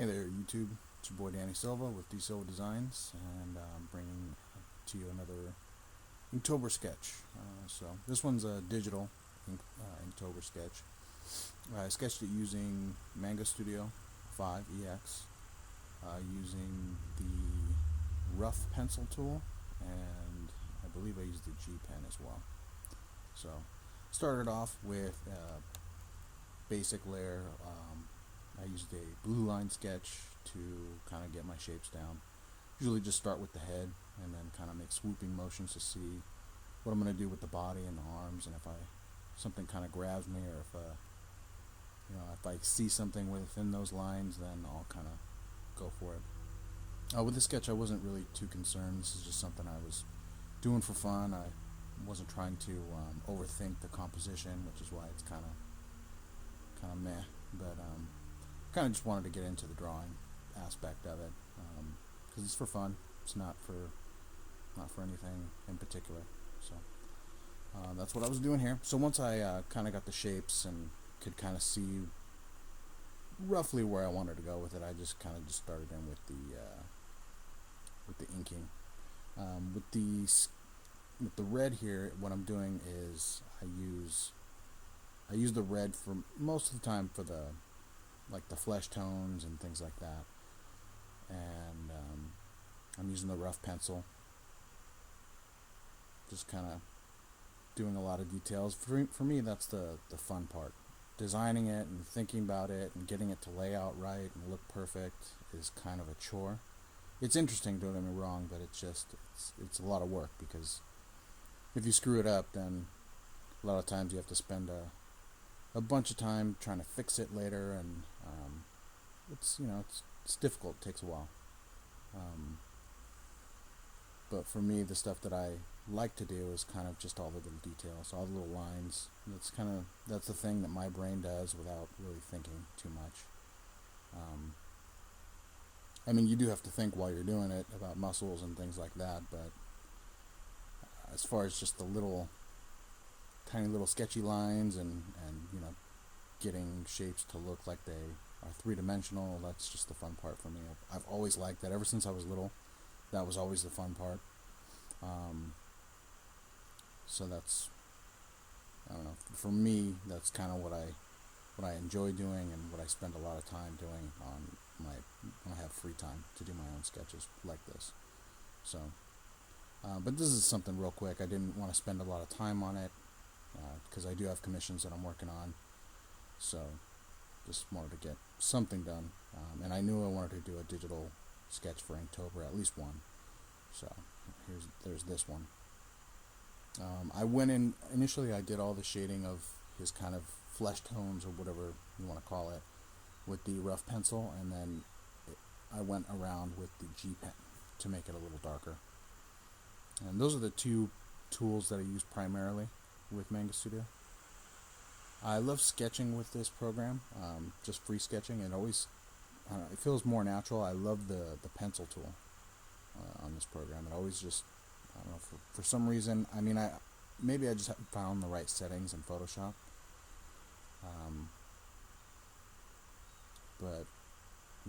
Hey there, YouTube. It's your boy Danny Silva with Silva Designs, and I'm bringing to you another Inktober sketch. So this one's a digital Inktober sketch. I sketched it using Manga Studio 5 EX, using the rough pencil tool, and I believe I used the G pen as well. So started off with a basic layer. I used a blue line sketch to kind of get my shapes down. Usually just start with the head and then kind of make swooping motions to see what I'm going to do with the body and the arms, and if something kind of grabs me, or if I see something within those lines, then I'll kind of go for it. With this sketch, I wasn't really too concerned. This is just something I was doing for fun. I wasn't trying to overthink the composition, which is why it's kind of meh. But kind of just wanted to get into the drawing aspect of it, because it's for fun. It's not for anything in particular. So that's what I was doing here. So once I kind of got the shapes and could kind of see roughly where I wanted to go with it, I just kind of started in with the inking. With the red here, what I'm doing is I use the red for most of the time for the flesh tones and things like that, and I'm using the rough pencil, just kind of doing a lot of details. For me, that's the fun part. Designing it and thinking about it and getting it to lay out right and look perfect is kind of a chore. It's interesting, don't get me wrong, but it's a lot of work, because if you screw it up, then a lot of times you have to spend a bunch of time trying to fix it later, and it's difficult. It takes a while. But for me, the stuff that I like to do is kind of just all the little details, all the little lines. That's the thing that my brain does without really thinking too much. I mean, you do have to think while you're doing it about muscles and things like that, but as far as just the tiny little sketchy lines and getting shapes to look like they are three-dimensional, that's just the fun part for me. I've always liked that. Ever since I was little, that was always the fun part. So that's, I don't know, for me, that's kind of what I enjoy doing, and what I spend a lot of time doing when I have free time to do my own sketches like this. So but this is something real quick. I didn't want to spend a lot of time on it, because I do have commissions that I'm working on. So just wanted to get something done, and I knew I wanted to do a digital sketch for Inktober, at least one. So there's this one. I went in initially. I did all the shading of his kind of flesh tones, or whatever you want to call it, with the rough pencil, and then I went around with the G pen to make it a little darker. And those are the two tools that I use primarily with Manga Studio. I love sketching with this program, just free sketching. It feels more natural. I love the pencil tool on this program. It always just, I don't know, for some reason, I mean, maybe I just haven't found the right settings in Photoshop. But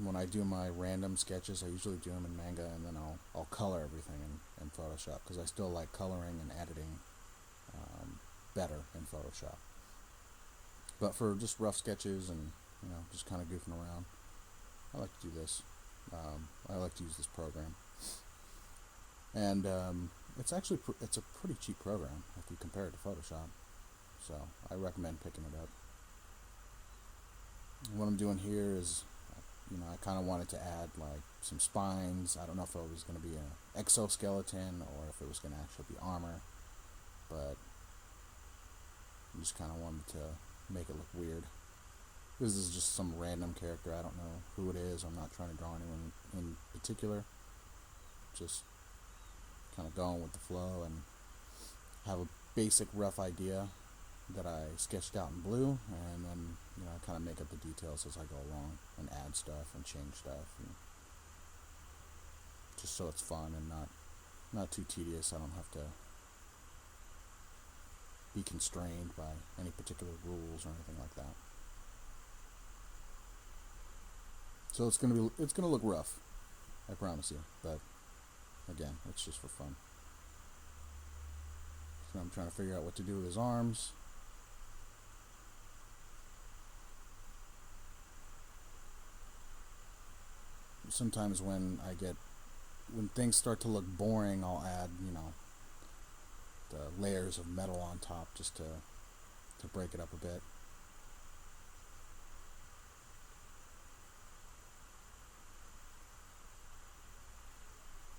when I do my random sketches, I usually do them in Manga, and then I'll color everything in Photoshop, because I still like coloring and editing better in Photoshop. But for just rough sketches and just kind of goofing around, I like to do this. I like to use this program, and it's a pretty cheap program if you compare it to Photoshop. So I recommend picking it up. What I'm doing here is, I kind of wanted to add like some spines. I don't know if it was going to be an exoskeleton or if it was going to actually be armor, but I just kind of wanted to make it look weird. This is just some random character. I don't know who it is. I'm not trying to draw anyone in particular. Just kind of going with the flow, and have a basic rough idea that I sketched out in blue, and then I kind of make up the details as I go along, and add stuff and change stuff, and just so it's fun and not too tedious. I don't have to be constrained by any particular rules or anything like that. So it's gonna look rough, I promise you. But again, it's just for fun. So I'm trying to figure out what to do with his arms. Sometimes when things start to look boring, I'll add, the layers of metal on top just to break it up a bit.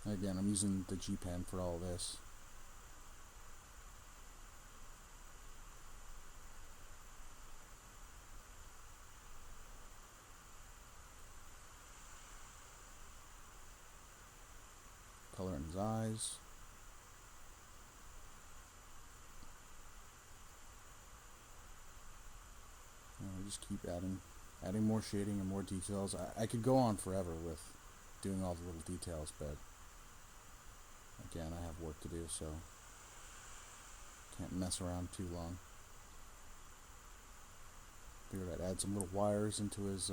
Again, I'm using the G pen for all of this. Color in his eyes. I just keep adding more shading and more details. I could go on forever with doing all the little details, but again, I have work to do, so can't mess around too long. Figured I'd add some little wires into his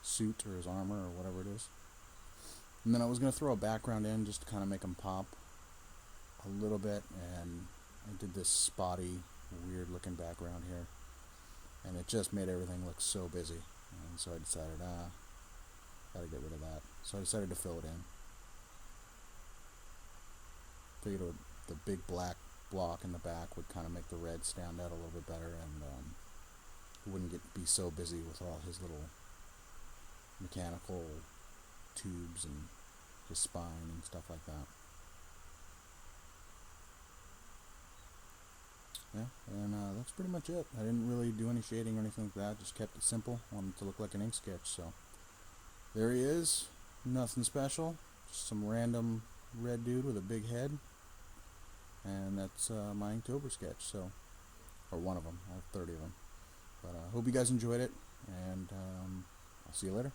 suit or his armor or whatever it is. And then I was going to throw a background in just to kind of make him pop a little bit, and I did this spotty, weird looking background here, and it just made everything look so busy, and so I decided, gotta get rid of that. So I decided to fill it in. Figured the big black block in the back would kind of make the red stand out a little bit better, and it wouldn't be so busy with all his little mechanical tubes and his spine and stuff like that. Yeah, and that's pretty much it. I didn't really do any shading or anything like that, just kept it simple. Wanted it to look like an ink sketch, so there he is. Nothing special, just some random red dude with a big head, and that's my Inktober sketch, so, or one of them. I have 30 of them. But I hope you guys enjoyed it, and I'll see you later.